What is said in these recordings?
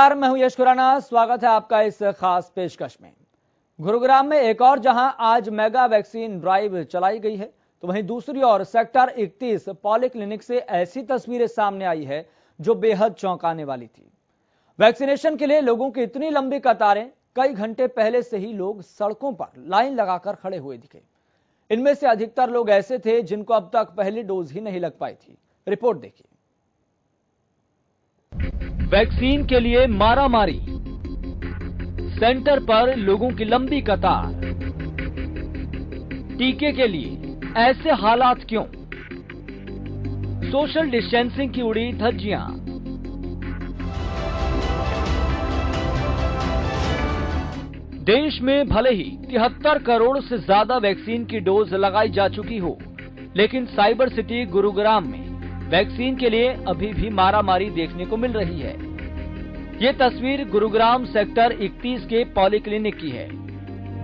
मैं हूं यश खुराना। स्वागत है आपका इस खास पेशकश में। गुरुग्राम में एक और जहां आज मेगा वैक्सीन ड्राइव चलाई गई है, तो वहीं दूसरी ओर सेक्टर 31 पॉलीक्लिनिक से ऐसी तस्वीरें सामने आई है जो बेहद चौंकाने वाली थी। वैक्सीनेशन के लिए लोगों की इतनी लंबी कतारें, कई घंटे पहले से ही लोग सड़कों पर लाइन लगाकर खड़े हुए दिखे। इनमें से अधिकतर लोग ऐसे थे जिनको अब तक पहली डोज ही नहीं लग पाई थी। रिपोर्ट देखिए। वैक्सीन के लिए मारामारी, सेंटर पर लोगों की लंबी कतार, टीके के लिए ऐसे हालात क्यों? सोशल डिस्टेंसिंग की उड़ी धज्जियां। देश में भले ही 73 करोड़ से ज्यादा वैक्सीन की डोज लगाई जा चुकी हो, लेकिन साइबर सिटी गुरुग्राम में वैक्सीन के लिए अभी भी मारामारी देखने को मिल रही है। ये तस्वीर गुरुग्राम सेक्टर 31 के पॉलीक्लिनिक की है,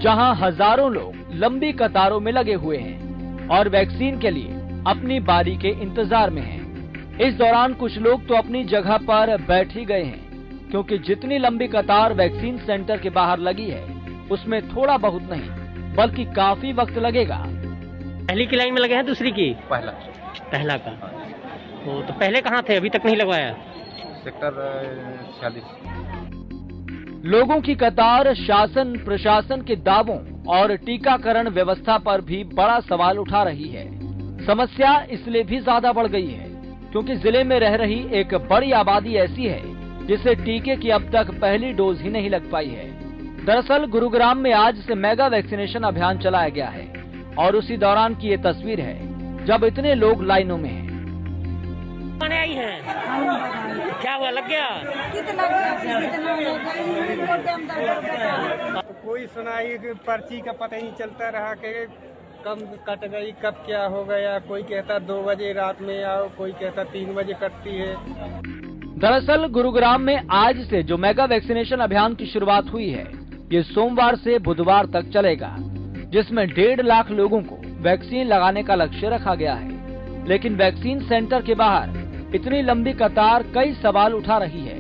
जहां हजारों लोग लंबी कतारों में लगे हुए हैं और वैक्सीन के लिए अपनी बारी के इंतजार में हैं। इस दौरान कुछ लोग तो अपनी जगह पर बैठ ही गए हैं, क्योंकि जितनी लंबी कतार वैक्सीन सेंटर के बाहर लगी है, उसमें थोड़ा बहुत नहीं बल्कि काफी वक्त लगेगा। पहली की लाइन में लगे हैं, दूसरी की पहला का तो पहले कहाँ थे? अभी तक नहीं लगवाया। सेक्टर 46। लोगों की कतार शासन प्रशासन के दावों और टीकाकरण व्यवस्था पर भी बड़ा सवाल उठा रही है। समस्या इसलिए भी ज्यादा बढ़ गई है क्योंकि जिले में रह रही एक बड़ी आबादी ऐसी है जिसे टीके की अब तक पहली डोज ही नहीं लग पाई है। दरअसल गुरुग्राम में आज से मेगा वैक्सीनेशन अभियान चलाया गया है और उसी दौरान की ये तस्वीर है जब इतने लोग लाइनों में हैं। आई है क्या हुआ? लग गया? कोई सुनाई कि पर्ची का पता ही नहीं चलता रहा कि कब कट गई, कब क्या हो गया। कोई कहता 2 बजे रात में आओ, कोई कहता 3 बजे कटती है। दरअसल गुरुग्राम में आज से जो मेगा वैक्सीनेशन अभियान की शुरुआत हुई है, ये सोमवार से बुधवार तक चलेगा, जिसमें 1.5 लाख लोगों को वैक्सीन लगाने का लक्ष्य रखा गया है। लेकिन वैक्सीन सेंटर के बाहर इतनी लंबी कतार कई सवाल उठा रही है।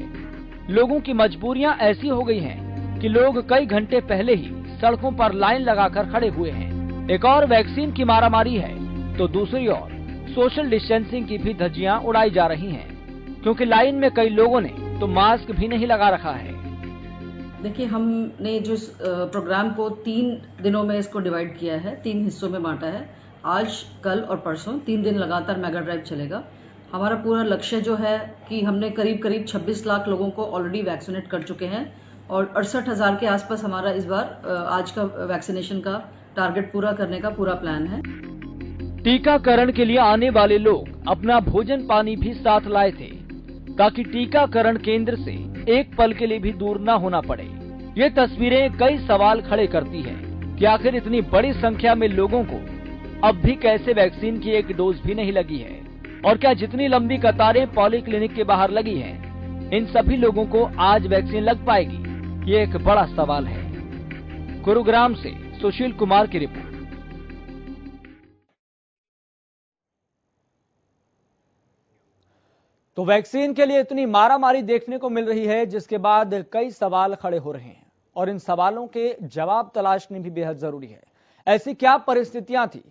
लोगों की मजबूरियां ऐसी हो गई हैं कि लोग कई घंटे पहले ही सड़कों पर लाइन लगाकर खड़े हुए हैं। एक और वैक्सीन की मारामारी है तो दूसरी ओर सोशल डिस्टेंसिंग की भी धज्जियां उड़ाई जा रही हैं, क्योंकि लाइन में कई लोगों ने तो मास्क भी नहीं लगा रखा है। देखिए, हमने जो प्रोग्राम को 3 दिनों में इसको डिवाइड किया है, 3 हिस्सों में बांटा है। आज, कल और परसों 3 दिन लगातार मेगा ड्राइव चलेगा। हमारा पूरा लक्ष्य जो है कि हमने करीब 26 लाख लोगों को ऑलरेडी वैक्सीनेट कर चुके हैं और 68,000 के आसपास हमारा इस बार आज का वैक्सीनेशन का टारगेट पूरा करने का पूरा प्लान है। टीकाकरण के लिए आने वाले लोग अपना भोजन पानी भी साथ लाए थे ताकि टीकाकरण केंद्र से एक पल के लिए भी दूर न होना पड़े। ये तस्वीरें कई सवाल खड़े करती हैं कि आखिर इतनी बड़ी संख्या में लोगों को अब भी कैसे वैक्सीन की एक डोज भी नहीं लगी है, और क्या जितनी लंबी कतारें पॉलीक्लिनिक के बाहर लगी हैं, इन सभी लोगों को आज वैक्सीन लग पाएगी? ये एक बड़ा सवाल है। गुरुग्राम से सुशील कुमार की रिपोर्ट। तो वैक्सीन के लिए इतनी मारामारी देखने को मिल रही है, जिसके बाद कई सवाल खड़े हो रहे हैं और इन सवालों के जवाब तलाशने भी बेहद जरूरी है। ऐसी क्या परिस्थितियां थी,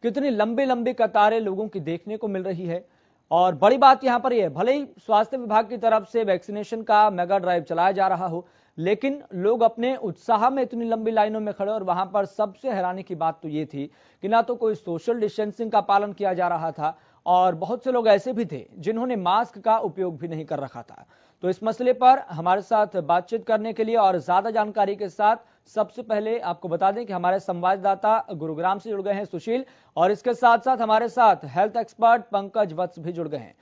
कितनी लंबी लंबी कतारें लोगों की देखने को मिल रही है। और बड़ी बात यहां पर यह है, भले ही स्वास्थ्य विभाग की तरफ से वैक्सीनेशन का मेगा ड्राइव चलाया जा रहा हो, लेकिन लोग अपने उत्साह में इतनी लंबी लाइनों में खड़े। और वहां पर सबसे हैरानी की बात तो ये थी कि ना तो कोई सोशल डिस्टेंसिंग का पालन किया जा रहा था और बहुत से लोग ऐसे भी थे जिन्होंने मास्क का उपयोग भी नहीं कर रखा था। तो इस मसले पर हमारे साथ बातचीत करने के लिए और ज्यादा जानकारी के साथ सबसे पहले आपको बता दें कि हमारे संवाददाता गुरुग्राम से जुड़ गए हैं सुशील, और इसके साथ साथ हमारे साथ हेल्थ एक्सपर्ट पंकज वत्स भी जुड़ गए हैं।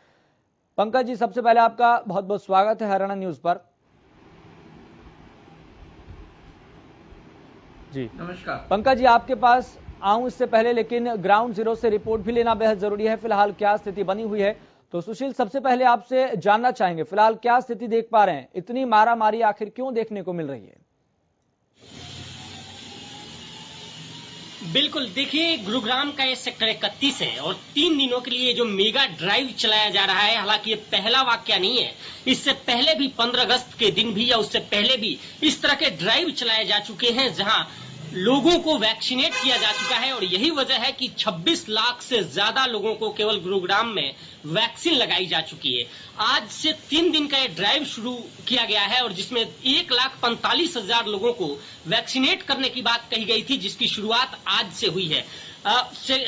पंकज जी, सबसे पहले आपका बहुत बहुत स्वागत है हरियाणा न्यूज पर। जी नमस्कार। पंकज जी, आपके पास आऊं इससे पहले लेकिन ग्राउंड जीरो से रिपोर्ट भी लेना बेहद जरूरी है। फिलहाल क्या स्थिति बनी हुई है, तो सुशील सबसे पहले आपसे जानना चाहेंगे फिलहाल क्या स्थिति देख पा रहे हैं, इतनी मारामारी आखिर क्यों देखने को मिल रही है? बिल्कुल, देखिए गुरुग्राम का ये सेक्टर 31 है और 3 दिनों के लिए जो मेगा ड्राइव चलाया जा रहा है, हालांकि ये पहला वाकया नहीं है, इससे पहले भी 15 अगस्त के दिन भी या उससे पहले भी इस तरह के ड्राइव चलाए जा चुके हैं जहां लोगों को वैक्सीनेट किया जा चुका है और यही वजह है कि 26 लाख से ज्यादा लोगों को केवल गुरुग्राम में वैक्सीन लगाई जा चुकी है। आज से 3 दिन का ये ड्राइव शुरू किया गया है और जिसमें 1,45,000 लोगों को वैक्सीनेट करने की बात कही गई थी, जिसकी शुरुआत आज से हुई है।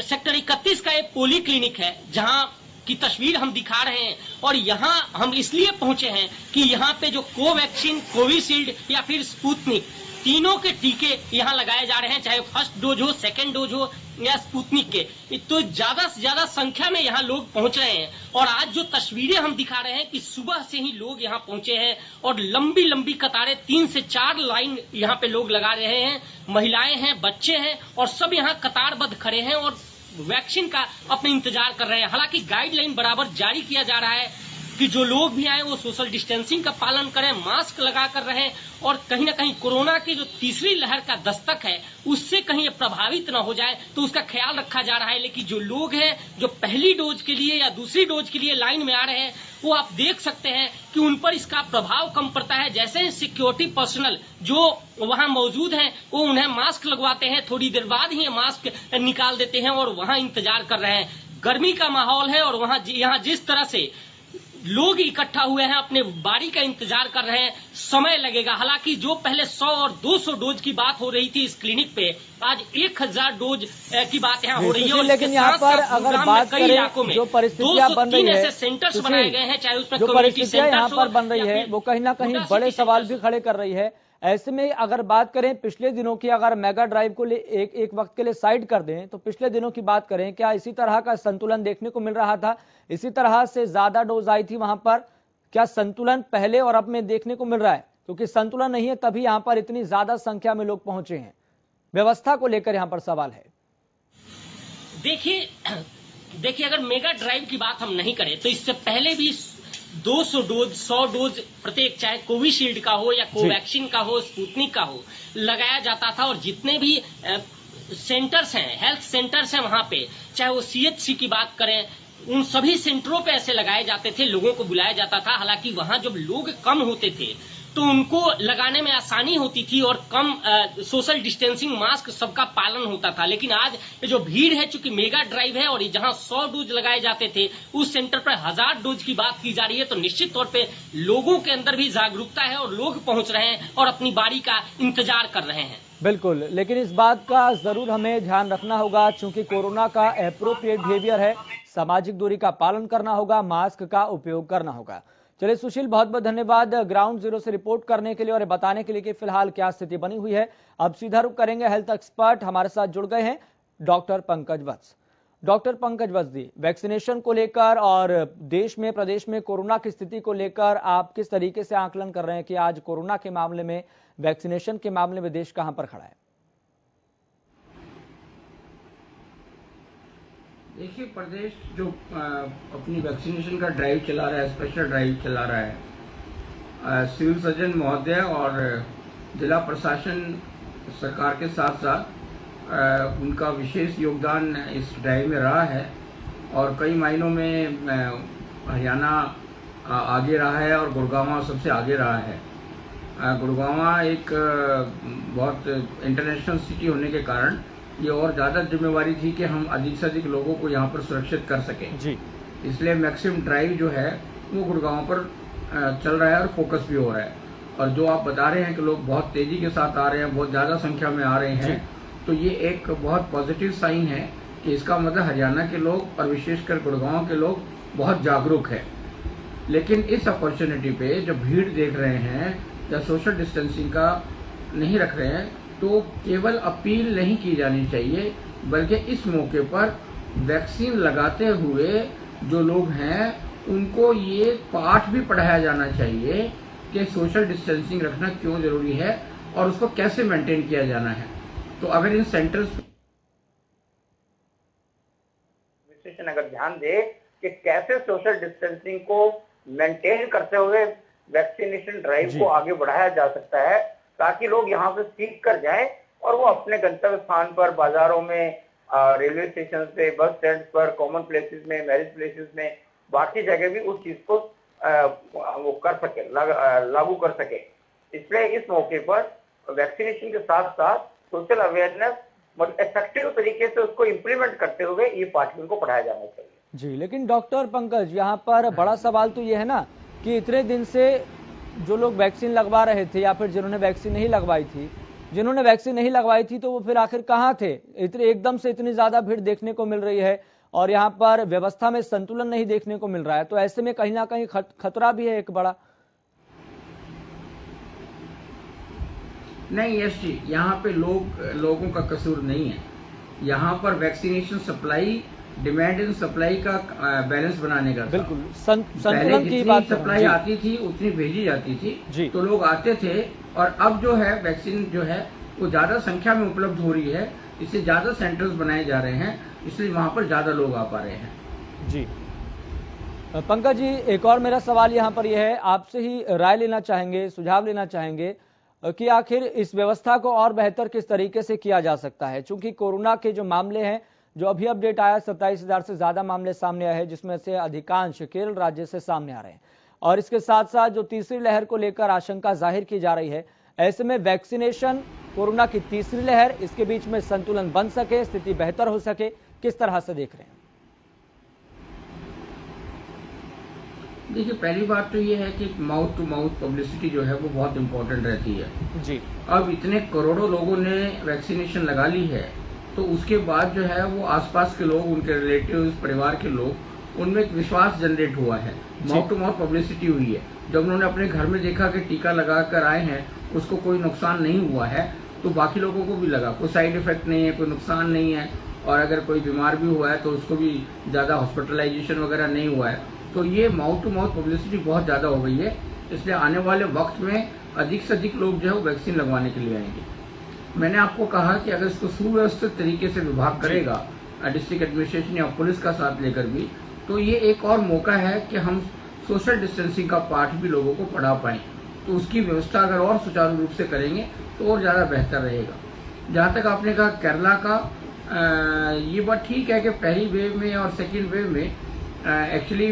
सेक्टर 31 का एक पोली क्लिनिक है जहां की तस्वीर हम दिखा रहे हैं और यहाँ हम इसलिए पहुंचे हैं कि यहाँ पे जो कोवैक्सीन, कोविशील्ड या फिर स्पुतनिक, तीनों के टीके यहाँ लगाए जा रहे हैं, चाहे फर्स्ट डोज हो, सेकेंड डोज हो या स्पुतनिक के। तो ज्यादा से ज्यादा संख्या में यहाँ लोग पहुंच रहे हैं और आज जो तस्वीरें हम दिखा रहे हैं कि सुबह से ही लोग यहाँ पहुंचे हैं और लंबी लंबी कतारें, 3 से 4 लाइन यहाँ पे लोग लगा रहे हैं। महिलाएं हैं, बच्चे हैं और सब यहाँ कतारबद्ध खड़े हैं और वैक्सीन का अपने इंतजार कर रहे हैं। हालांकि गाइडलाइन बराबर जारी किया जा रहा है कि जो लोग भी आए वो सोशल डिस्टेंसिंग का पालन करें, मास्क लगा कर रहें और कहीं ना कहीं कोरोना की जो तीसरी लहर का दस्तक है उससे कहीं ये प्रभावित न हो जाए तो उसका ख्याल रखा जा रहा है। लेकिन जो लोग हैं जो पहली डोज के लिए या दूसरी डोज के लिए लाइन में आ रहे हैं वो आप देख सकते हैं कि उन पर इसका प्रभाव कम पड़ता है। जैसे सिक्योरिटी पर्सनल जो वहां मौजूद हैं वो उन्हें मास्क लगवाते हैं, थोड़ी देर बाद ही मास्क निकाल देते हैं और वहां इंतजार कर रहे हैं। गर्मी का माहौल है और वहां यहाँ जिस तरह से लोग इकट्ठा हुए हैं अपने बारी का इंतजार कर रहे हैं, समय लगेगा। हालांकि जो पहले 100 और 200 डोज की बात हो रही थी इस क्लिनिक पे, आज 1000 डोज की बात यहाँ हो रही है। लेकिन यहाँ पर अगर बात करें जो परिस्थितियां बन रही है, सेंटर्स बनाए गए हैं, चाहे उसमें जो परिस्थितियां यहाँ पर बन रही है वो कहीं ना कहीं बड़े सवाल भी खड़े कर रही है। ऐसे में अगर बात करें पिछले दिनों की, अगर मेगा ड्राइव को एक वक्त के लिए साइड कर दें तो पिछले दिनों की बात करें, क्या इसी तरह का संतुलन देखने को मिल रहा था? इसी तरह से ज्यादा डोज आई थी वहां पर? क्या संतुलन पहले और अब में देखने को मिल रहा है? क्योंकि संतुलन नहीं है तभी यहां पर इतनी ज्यादा संख्या में लोग पहुंचे हैं। व्यवस्था को लेकर यहां पर सवाल है। देखिए अगर मेगा ड्राइव की बात हम नहीं करें तो इससे पहले भी 200 डोज, 100 डोज प्रत्येक, चाहे कोविशील्ड का हो या कोवैक्सीन का हो, स्पुतनिक का हो, लगाया जाता था। और जितने भी सेंटर्स हैं, हेल्थ सेंटर्स हैं वहां पे, चाहे वो CHC की बात करें, उन सभी सेंटरों पे ऐसे लगाए जाते थे, लोगों को बुलाया जाता था। हालांकि वहां जब लोग कम होते थे तो उनको लगाने में आसानी होती थी और कम सोशल डिस्टेंसिंग, मास्क सबका पालन होता था। लेकिन आज जो भीड़ है, चूंकि मेगा ड्राइव है और जहां 100 डोज लगाए जाते थे उस सेंटर पर 1000 डोज की बात की जा रही है, तो निश्चित तौर पे लोगों के अंदर भी जागरूकता है और लोग पहुंच रहे हैं और अपनी बारी का इंतजार कर रहे हैं। बिल्कुल, लेकिन इस बात का जरूर हमें ध्यान रखना होगा, चूंकि कोरोना का एप्रोप्रिएट बिहेवियर है, सामाजिक दूरी का पालन करना होगा, मास्क का उपयोग करना होगा। चलिए सुशील, बहुत बहुत धन्यवाद ग्राउंड जीरो से रिपोर्ट करने के लिए और बताने के लिए कि फिलहाल क्या स्थिति बनी हुई है। अब सीधा रुख करेंगे, हेल्थ एक्सपर्ट हमारे साथ जुड़ गए हैं, डॉक्टर पंकज वत्स। डॉक्टर पंकज वत्स जी, वैक्सीनेशन को लेकर और देश में, प्रदेश में कोरोना की स्थिति को लेकर आप किस तरीके से आकलन कर रहे हैं कि आज कोरोना के मामले में, वैक्सीनेशन के मामले में देश कहां पर खड़ा है? देखिए, प्रदेश जो अपनी वैक्सीनेशन का ड्राइव चला रहा है, स्पेशल ड्राइव चला रहा है, सिविल सर्जन महोदय और जिला प्रशासन सरकार के साथ साथ उनका विशेष योगदान इस ड्राइव में रहा है और कई मायनों में हरियाणा आगे रहा है और गुड़गांव सबसे आगे रहा है। गुड़गांव एक बहुत इंटरनेशनल सिटी होने के कारण ये और ज़्यादा जिम्मेवारी थी कि हम अधिक से अधिक लोगों को यहाँ पर सुरक्षित कर सकें जी। इसलिए मैक्सिमम ड्राइव जो है वो गुड़गांव पर चल रहा है और फोकस भी हो रहा है। और जो आप बता रहे हैं कि लोग बहुत तेजी के साथ आ रहे हैं, बहुत ज़्यादा संख्या में आ रहे हैं, तो ये एक बहुत पॉजिटिव साइन है कि इसका मतलब हरियाणा के लोग और विशेषकर गुड़गांव के लोग बहुत जागरूक है। लेकिन इस अपॉर्चुनिटी पे जब भीड़ देख रहे हैं या सोशल डिस्टेंसिंग का नहीं रख रहे हैं, तो केवल अपील नहीं की जानी चाहिए, बल्कि इस मौके पर वैक्सीन लगाते हुए जो लोग हैं उनको ये पाठ भी पढ़ाया जाना चाहिए कि सोशल डिस्टेंसिंग रखना क्यों जरूरी है और उसको कैसे मेंटेन किया जाना है। तो अगर इन सेंटर्स एडमिनिस्ट्रेशन अगर ध्यान दे कि कैसे सोशल डिस्टेंसिंग को मेंटेन करते हुए वैक्सीनेशन ड्राइव को आगे बढ़ाया जा सकता है, ताकि लोग यहाँ से सीख कर जाएं और वो अपने गंतव्य स्थान पर, बाजारों में, रेलवे स्टेशन पे, बस स्टैंड पर, कॉमन प्लेसेस में, मैरिज प्लेसेस में, बाकी जगह भी उस चीज को वो कर सके, लागू कर सके। इसलिए इस मौके पर वैक्सीनेशन के साथ साथ सोशल अवेयरनेस मतलब इफेक्टिव तरीके से उसको इम्प्लीमेंट करते हुए ये पाठ्यक्रम को पढ़ाया जाना चाहिए। जी, लेकिन डॉक्टर पंकज, यहाँ पर बड़ा सवाल तो ये है ना कि इतने दिन से जो लोग वैक्सीन लगवा रहे थे या फिर जिन्होंने वैक्सीन नहीं लगवाई थी तो वो फिर आखिर कहाँ थे? एकदम से इतनी ज्यादा भीड़ देखने को मिल रही है और यहाँ पर व्यवस्था में संतुलन नहीं देखने को मिल रहा है, तो ऐसे में कहीं ना कहीं खतरा भी है एक बड़ा। नहीं यश जी, यहाँ पे लोगों का कसूर नहीं है। यहाँ पर vaccination supply, demand and supply का बैलेंस बनाने का बिल्कुल संतुलन की बात सप्लाई आती थी उतनी भेजी जाती थी तो लोग आते थे, और अब जो है वैक्सीन जो है वो ज्यादा संख्या में उपलब्ध हो रही है, इससे ज्यादा सेंटर्स बनाए जा रहे हैं, इसलिए वहां पर ज्यादा लोग आ पा रहे हैं। जी पंकज जी, एक और मेरा सवाल यहाँ पर यह है, आपसे ही राय लेना चाहेंगे, सुझाव लेना चाहेंगे कि आखिर इस व्यवस्था को और बेहतर किस तरीके से किया जा सकता है, क्योंकि कोरोना के जो मामले हैं, जो अभी अपडेट आया 27,000 से ज्यादा मामले सामने आए हैं, जिसमें से अधिकांश केरल राज्य से सामने आ रहे हैं, और इसके साथ साथ जो तीसरी लहर को लेकर आशंका जाहिर की जा रही है, ऐसे में वैक्सीनेशन, कोरोना की तीसरी लहर, इसके बीच में संतुलन बन सके, स्थिति बेहतर हो सके, किस तरह से देख रहे हैं? देखिए, पहली बात तो ये है कि माउथ टू माउथ पब्लिसिटी जो है वो बहुत इंपॉर्टेंट रहती है जी। अब इतने करोड़ों लोगों ने वैक्सीनेशन लगा ली है, तो उसके बाद जो है वो आसपास के लोग, उनके रिलेटिव्स, परिवार के लोग, उनमें एक विश्वास जनरेट हुआ है, माउथ टू माउथ पब्लिसिटी हुई है। जब उन्होंने अपने घर में देखा कि टीका लगा कर आए हैं, उसको कोई नुकसान नहीं हुआ है, तो बाकी लोगों को भी लगा कोई साइड इफेक्ट नहीं है, कोई नुकसान नहीं है, और अगर कोई बीमार भी हुआ है तो उसको भी ज्यादा हॉस्पिटलाइजेशन वगैरह नहीं हुआ है, तो ये माउथ टू माउथ पब्लिसिटी बहुत ज्यादा हो गई है। इसलिए आने वाले वक्त में अधिक से अधिक लोग जो है वैक्सीन लगवाने के लिए आएंगे। मैंने आपको कहा कि अगर इसको सुव्यवस्थित तरीके से विभाग करेगा, डिस्ट्रिक्ट एडमिनिस्ट्रेशन या पुलिस का साथ लेकर भी, तो ये एक और मौका है कि हम सोशल डिस्टेंसिंग का पाठ भी लोगों को पढ़ा पाएं। तो उसकी व्यवस्था अगर और सुचारू रूप से करेंगे तो और ज्यादा बेहतर रहेगा। जहां तक आपने कहा केरला का, ये बात ठीक है कि पहली वेव में और सेकेंड वेव में एक्चुअली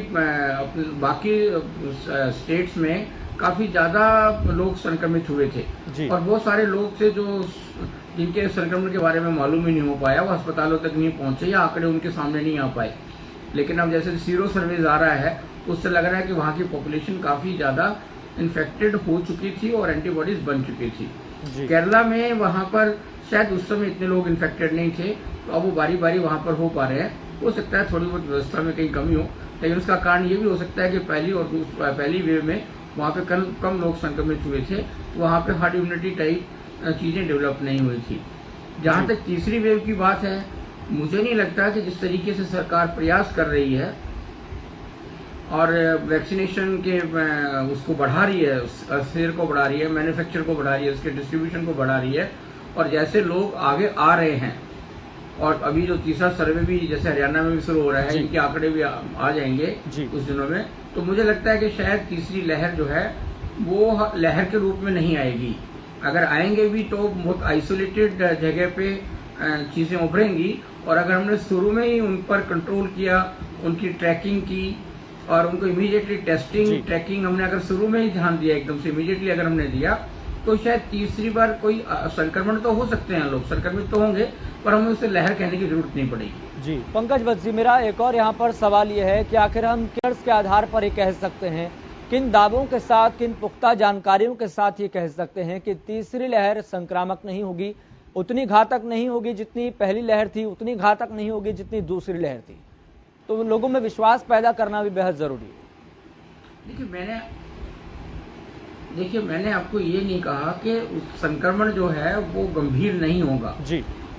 बाकी स्टेट्स में काफी ज्यादा लोग संक्रमित हुए थे, और बहुत सारे लोग थे जो जिनके संक्रमण के बारे में मालूम ही नहीं हो पाया, वो अस्पतालों तक नहीं पहुंचे या आंकड़े उनके सामने नहीं आ पाए। लेकिन अब जैसे सीरो सर्वेज आ रहा है, उससे लग रहा है कि वहां की पॉपुलेशन काफी ज्यादा इन्फेक्टेड हो चुकी थी और एंटीबॉडीज बन चुकी थी। केरला में वहां पर शायद उस समय इतने लोग इन्फेक्टेड नहीं थे, तो अब वो बारी बारी वहां पर हो पा रहे हैं। हो सकता है थोड़ी बहुत व्यवस्था में कहीं कमी हो, लेकिन उसका कारण ये भी हो सकता है कि पहली वेव में वहां पे कम लोग संक्रमित हुए थे, वहां पे हार्ड इम्यूनिटी टाइप चीजें डेवलप नहीं हुई थी। जहां तक तीसरी वेव की बात है, मुझे नहीं लगता कि जिस तरीके से सरकार प्रयास कर रही है और वैक्सीनेशन के उसको बढ़ा रही है, शेयर को बढ़ा रही है, मैन्युफैक्चर को बढ़ा रही है, उसके डिस्ट्रीब्यूशन को बढ़ा रही है, और जैसे लोग आगे आ रहे हैं, और अभी जो तीसरा सर्वे भी जैसे हरियाणा में भी शुरू हो रहा है, इनके आंकड़े भी आ जाएंगे कुछ दिनों में, तो मुझे लगता है कि शायद तीसरी लहर जो है वो लहर के रूप में नहीं आएगी। अगर आएंगे भी तो बहुत आइसोलेटेड जगह पे चीजें उभरेंगी, और अगर हमने शुरू में ही उन पर कंट्रोल किया, उनकी ट्रैकिंग की और उनको इमीडिएटली टेस्टिंग ट्रैकिंग हमने अगर शुरू में ही ध्यान दिया, एकदम से इमीडिएटली अगर हमने दिया, तो शायद तीसरी बार कोई संक्रमण तो हो सकते हैं, लोग संक्रमित तो होंगे, पर हमें उसे लहर कहने की जरूरत नहीं पड़ेगी। जी पंकज भट्ट जी, मेरा एक और यहाँ पर सवाल ये है कि आखिर हम किस के आधार पर ये कह सकते हैं, किन दावों के साथ, किन पुख्ता जानकारियों के साथ ये कह सकते हैं कि तीसरी लहर संक्रामक नहीं होगी, उतनी घातक नहीं होगी जितनी पहली लहर थी, उतनी घातक नहीं होगी जितनी दूसरी लहर थी? तो लोगों में विश्वास पैदा करना भी बेहद जरूरी है। देखिए मैंने आपको ये नहीं कहा कि संक्रमण जो है वो गंभीर नहीं होगा जी,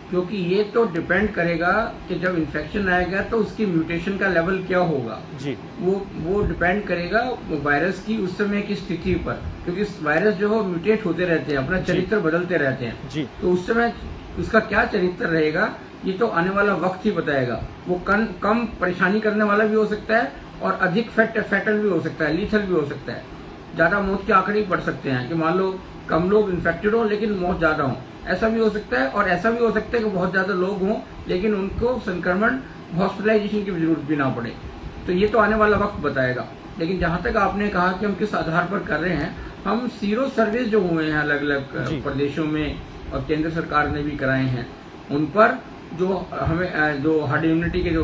क्योंकि ये तो डिपेंड करेगा कि जब इन्फेक्शन आएगा तो उसकी म्यूटेशन का लेवल क्या होगा जी, वो डिपेंड करेगा वायरस की उस समय की स्थिति पर, क्योंकि वायरस जो है म्यूटेट होते रहते हैं, अपना चरित्र बदलते रहते हैं जी, तो उस समय उसका क्या चरित्र रहेगा ये तो आने वाला वक्त ही बताएगा। वो कम परेशानी करने वाला भी हो सकता है और अधिक फैटल भी हो सकता है, लीथल भी हो सकता है। ज्यादा मौत के आंकड़े बढ़ सकते हैं कि मान लो कम लोग इन्फेक्टेड हो लेकिन मौत ज्यादा हो, ऐसा भी हो सकता है। और ऐसा भी हो सकता है कि बहुत ज्यादा लोग हों लेकिन उनको संक्रमण हॉस्पिटलाइजेशन की जरूरत भी ना पड़े। तो ये तो आने वाला वक्त बताएगा। लेकिन जहां तक आपने कहा कि हम किस आधार पर कर रहे हैं, हम सीरो सर्विस जो हुए हैं अलग अलग प्रदेशों में और केंद्र सरकार ने भी कराए हैं, उन पर जो हमें जो हार्ड इम्यूनिटी के जो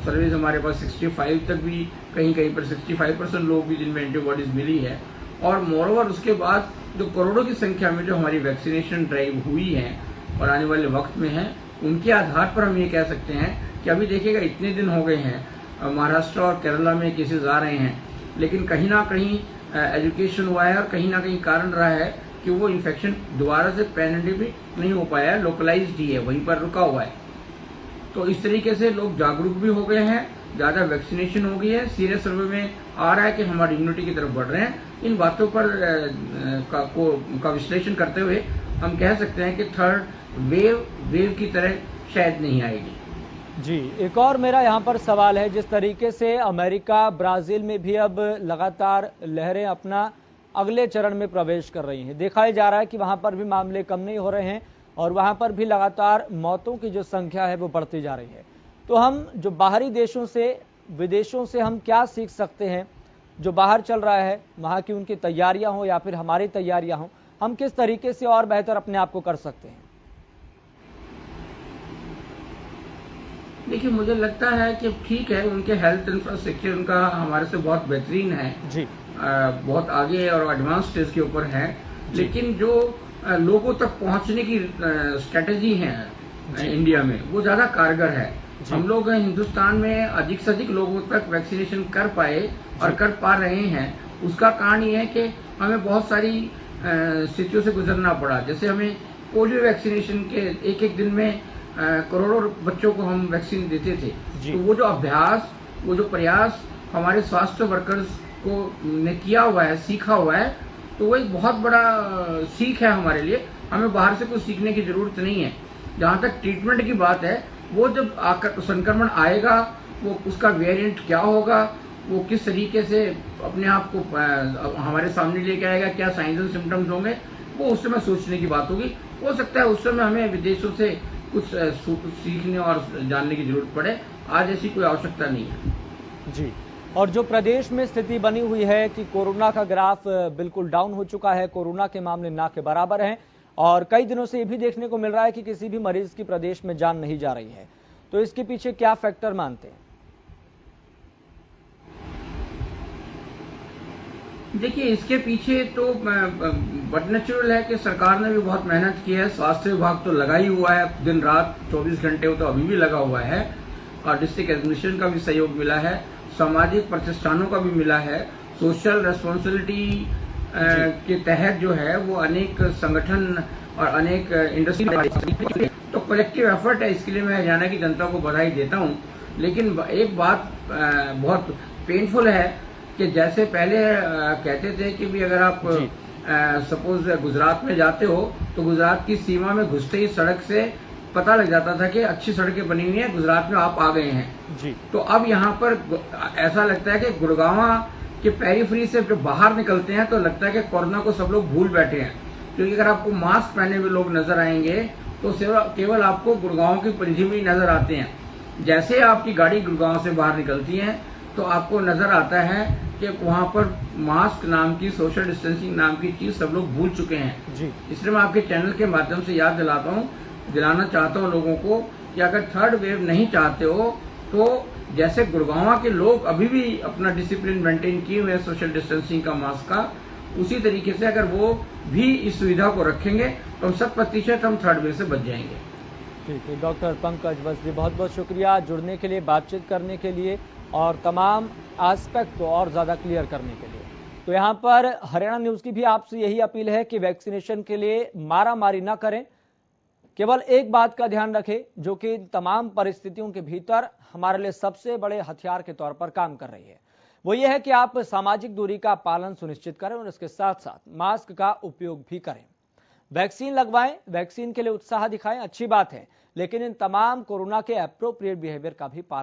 सर्विस हमारे पास 65 तक भी कहीं कहीं पर 65% लोग भी जिनमें एंटीबॉडीज मिली है। और मोरओवर उसके बाद जो करोड़ों की संख्या में जो हमारी वैक्सीनेशन ड्राइव हुई है और आने वाले वक्त में है, उनके आधार पर हम ये कह सकते हैं कि अभी देखिएगा इतने दिन हो गए हैं, महाराष्ट्र और केरला में केसेस आ रहे हैं, लेकिन कहीं ना कहीं एजुकेशन हुआ है और कहीं ना कहीं कारण रहा है कि वो इन्फेक्शन दोबारा से पैंडेमिक नहीं हो पाया है, लोकलाइज्ड ही है, वहीं पर रुका हुआ है। तो इस तरीके से लोग जागरूक भी हो गए हैं, ज्यादा वैक्सीनेशन हो गई है, सीरियस सर्वे में आ रहा है कि हमारी इम्यूनिटी की तरफ बढ़ रहे हैं। इन बातों पर का विश्लेषण करते हुए हम कह सकते हैं कि थर्ड वेव की तरह शायद नहीं आएगी। जी, एक और मेरा यहाँ पर सवाल है, जिस तरीके से अमेरिका, ब्राजील में भी अब लगातार लहरें अपना अगले चरण में प्रवेश कर रही हैं, देखा जा रहा है कि वहां पर भी मामले कम नहीं हो रहे हैं और वहां पर भी लगातार मौतों की जो संख्या है वो बढ़ती जा रही है। तो हम जो बाहरी देशों से, विदेशों से हम क्या सीख सकते हैं, जो बाहर चल रहा है वहां की उनकी तैयारियां हो या फिर हमारी तैयारियां हो, हम किस तरीके से और बेहतर अपने आप को कर सकते हैं? देखिए, मुझे लगता है कि ठीक है, उनके हेल्थ इंफ्रास्ट्रक्चर उनका हमारे से बहुत बेहतरीन है जी, बहुत आगे और एडवांस स्टेज के ऊपर है, लेकिन जो लोगों तक पहुंचने की स्ट्रेटेजी है इंडिया में वो ज्यादा कारगर है। हम लोग हिंदुस्तान में अधिक से अधिक लोगों तक वैक्सीनेशन कर पाए और कर पा रहे हैं, उसका कारण ये है कि हमें बहुत सारी स्थितियों से गुजरना पड़ा। जैसे हमें पोलियो वैक्सीनेशन के एक दिन में करोड़ों बच्चों को हम वैक्सीन देते थे, तो वो जो अभ्यास, वो जो प्रयास हमारे स्वास्थ्य वर्कर्स को ने किया हुआ है, सीखा हुआ है, तो वो एक बहुत बड़ा सीख है हमारे लिए। हमें बाहर से कुछ सीखने की जरूरत नहीं है। जहां तक ट्रीटमेंट की बात है, वो जब आकर संक्रमण आएगा, वो उसका वेरिएंट क्या होगा, वो किस तरीके से अपने आप को हमारे सामने लेके आएगा, क्या साइंस एंड सिम्टम्स होंगे, वो उस समय सोचने की बात होगी। हो सकता है उस समय हमें विदेशों से कुछ सीखने और जानने की जरूरत पड़े। आज ऐसी कोई आवश्यकता नहीं है जी। और जो प्रदेश में स्थिति बनी हुई है कि कोरोना का ग्राफ बिल्कुल डाउन हो चुका है, कोरोना के मामले ना के बराबर हैं और कई दिनों से ये भी देखने को मिल रहा है कि किसी भी मरीज की प्रदेश में जान नहीं जा रही है, तो इसके पीछे क्या फैक्टर मानते हैं? देखिए, इसके पीछे तो बट नेचुरल है कि सरकार ने भी बहुत मेहनत की है, स्वास्थ्य विभाग तो लगा ही हुआ है, दिन रात 24 घंटे वो तो अभी भी लगा हुआ है, और डिस्ट्रिक्ट एडमिनिस्ट्रेशन का भी सहयोग मिला है, सामाजिक प्रतिष्ठानों का भी मिला है, सोशल रेस्पॉन्सिबिलिटी के तहत जो है वो अनेक संगठन और अनेक इंडस्ट्री, तो कलेक्टिव एफर्ट है। इसके लिए मैं हरियाणा की जनता को बधाई देता हूँ। लेकिन एक बात बहुत पेनफुल है कि जैसे पहले कहते थे कि भी अगर आप सपोज गुजरात में जाते हो तो गुजरात की सीमा में घुसते ही सड़क से पता लग जाता था कि अच्छी सड़कें बनी हुई हैं, गुजरात में आप आ गए हैं जी। तो अब यहाँ पर ऐसा लगता है कि गुड़गांव के पेरीफ्री से जब बाहर निकलते हैं तो लगता है कि कोरोना को सब लोग भूल बैठे हैं, क्योंकि अगर आपको मास्क पहने हुए लोग नजर आएंगे तो केवल आपको गुड़गांव की परिधि में ही नजर आते हैं। जैसे आपकी गाड़ी गुड़गांव से बाहर निकलती है तो आपको नजर आता है कि वहां पर मास्क नाम की, सोशल डिस्टेंसिंग नाम की चीज सब लोग भूल चुके हैं जी। इसलिए मैं आपके चैनल के माध्यम से याद दिलाना चाहता हूं लोगों को कि अगर थर्ड वेव नहीं चाहते हो तो जैसे गुड़गांव के लोग अभी भी अपना डिसिप्लिन मेंटेन किए हुए सोशल डिस्टेंसिंग का, मास्क का, उसी तरीके से अगर वो भी इस सुविधा को रखेंगे तो 100% हम थर्ड वेव से बच जाएंगे। ठीक है, डॉक्टर पंकज वस्त्री, बहुत बहुत शुक्रिया जुड़ने के लिए, बातचीत करने के लिए और तमाम एस्पेक्ट को और ज्यादा क्लियर करने के लिए। तो यहाँ पर हरियाणा न्यूज की भी आपसे यही अपील है कि वैक्सीनेशन के लिए मारामारी ना करें, केवल एक बात का ध्यान रखें जो कि तमाम परिस्थितियों के भीतर हमारे लिए सबसे बड़े हथियार के तौर पर काम कर रही है, वो ये है कि आप सामाजिक दूरी का पालन सुनिश्चित करें और इसके साथ साथ मास्क का उपयोग भी करें। वैक्सीन लगवाएं, वैक्सीन के लिए उत्साह दिखाएं, अच्छी बात है, लेकिन इन तमाम कोरोना के एप्रोप्रिएट बिहेवियर का भी पालन